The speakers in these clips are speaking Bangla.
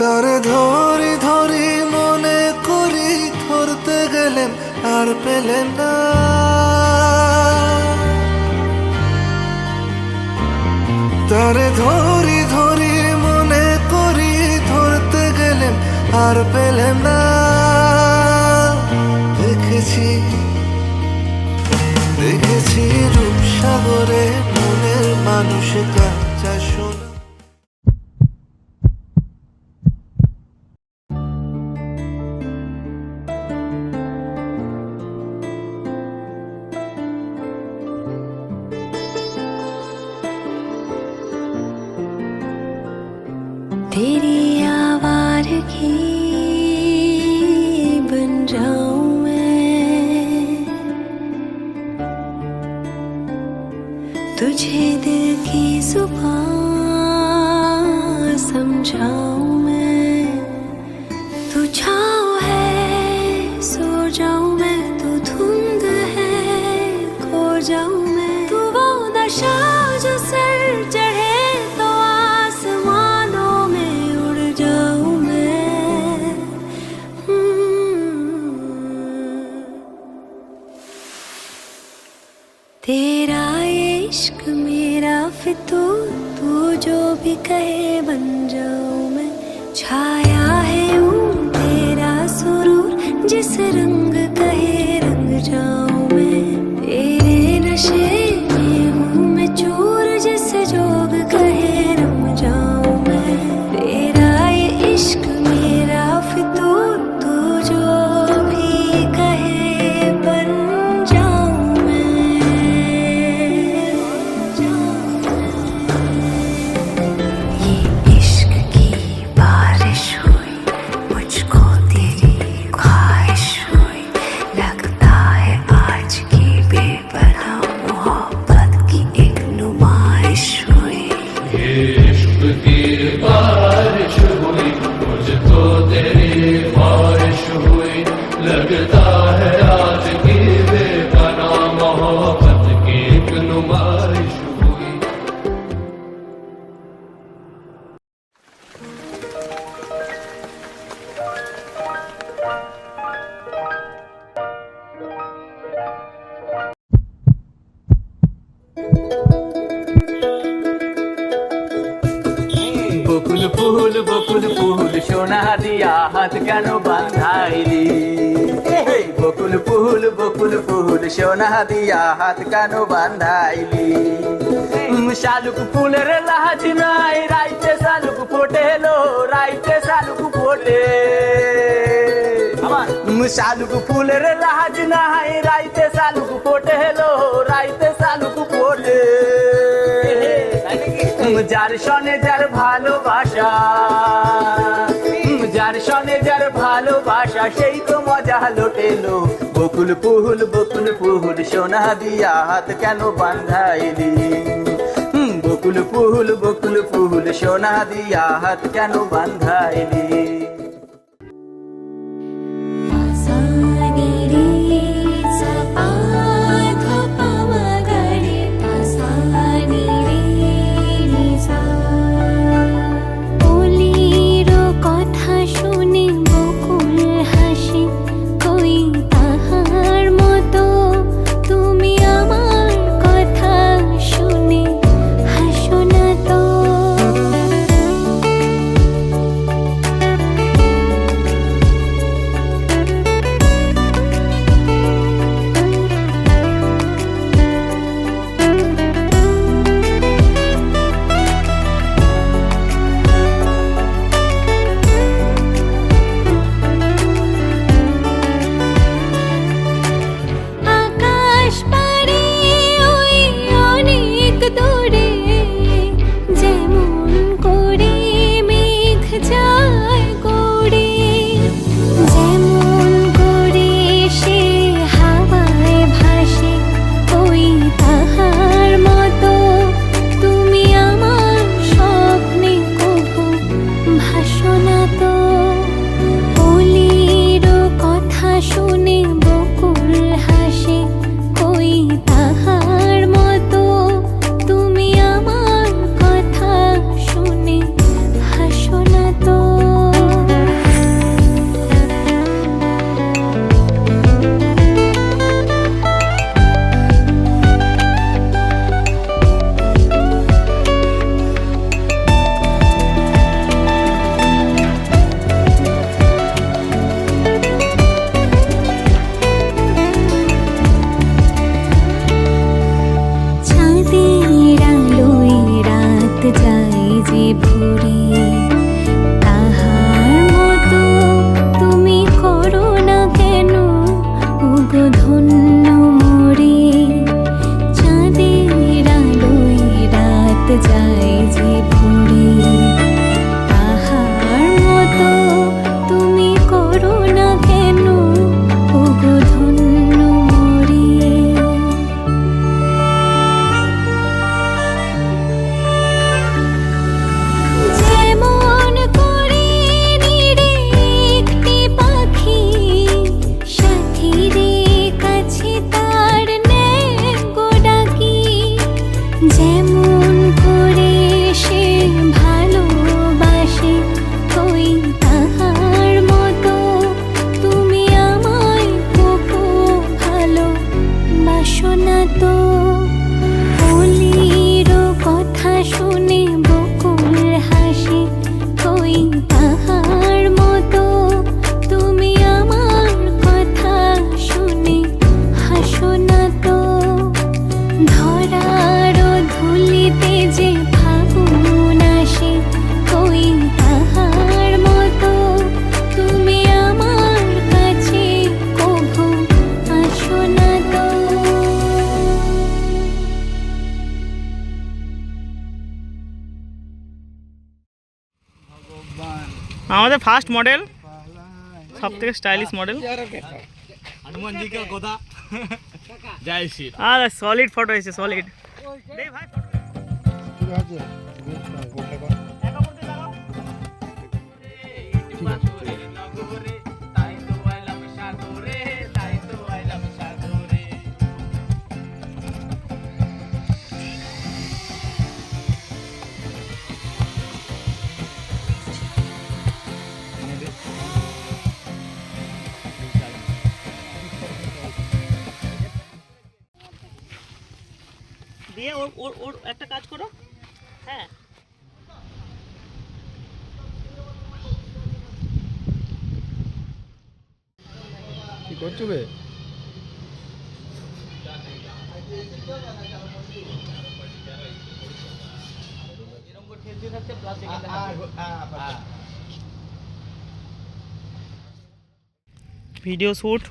তারে ধরি ধরি মনে করি ধরতে গেলেন আর পেলেন না। তারে ধরি ধরি মনে করি ধরতে গেলেন আর পেলেন না। দেখেছি দেখেছি রূপসাগরে মনের মানুষ কাঁচা সোনা। तेरी आवारगी बन जाऊं मैं, तुझे दिल की जुबान समझाऊं मैं। तू छाँव है सो जाऊं मैं, तू धुंध है खो जाऊं मैं। तू वो नशा जो सर चढ़े तो आसमानों में उड़ जाऊं मैं। तेरा इश्क मेरा फितूर, तू जो भी कहे बन जाऊं मैं। छाया है यूं तेरा सुरूर, जिस रंग कहे रंग जाऊं मैं। तेरे नशे में हूँ मैं चूर, जिस जोग कहे रम जाऊं मैं। तेरा ये इश्क मेरा फितूर, तू जो भी कहे बन जाऊं मैं। ये इश्क की बारिश हुई, मुझको तेरी ख्वाहिश हुई। लगता है आज की बेपनाह मोहब्बत की एक नुमाइश हुई। ये इश्क की बारिश हुई, मुझको तेरी ख्वाहिश हुई। लगता है आज की बेपनाह मोहब्बत की एक नुमाइश हुई। বকুল ফুল সোনা দিয়া হাত কেন বাঁধাইলি? বকুল ফুল সোনা দিয়া হাত কেন বাঁধাইলি? শালুক ফুলের লাজ নাই, রাইতে শালুক ফোটে লো, রাইতে শালুক ফোটে। শালুক ফুলের লাজ নাই, রাইতে শালুক ফোটে লো, রাইতে শালুক ফোটে। যার সনে যার ভালোবাসা, যার সনে যার ভালোবাসা, সেই তো মজা লোটেলো। বকুল ফুল সোনা দিয়া হাত কেন বাঁধাইলি? বকুল ফুল সোনা দিয়া হাত কেন বাঁধাইলি? বাড়িতে যে ফাগুন আসে ওই তাহার মতো তুমি আমার কাছে কভু আসো না তো। আমাদের ফার্স্ট মডেল, সব থেকে স্টাইলিশ মডেল। हनुमान जी का गोदा जय श्री আর সলিড ফটো এসেছে, সলিড। দিয়ে ওর ওর ওর একটা কাজ করো, হ্যাঁ কি করছো বে? Video shoot,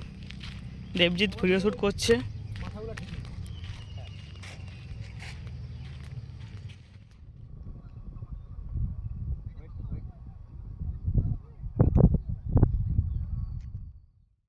Debjit video shoot করছে।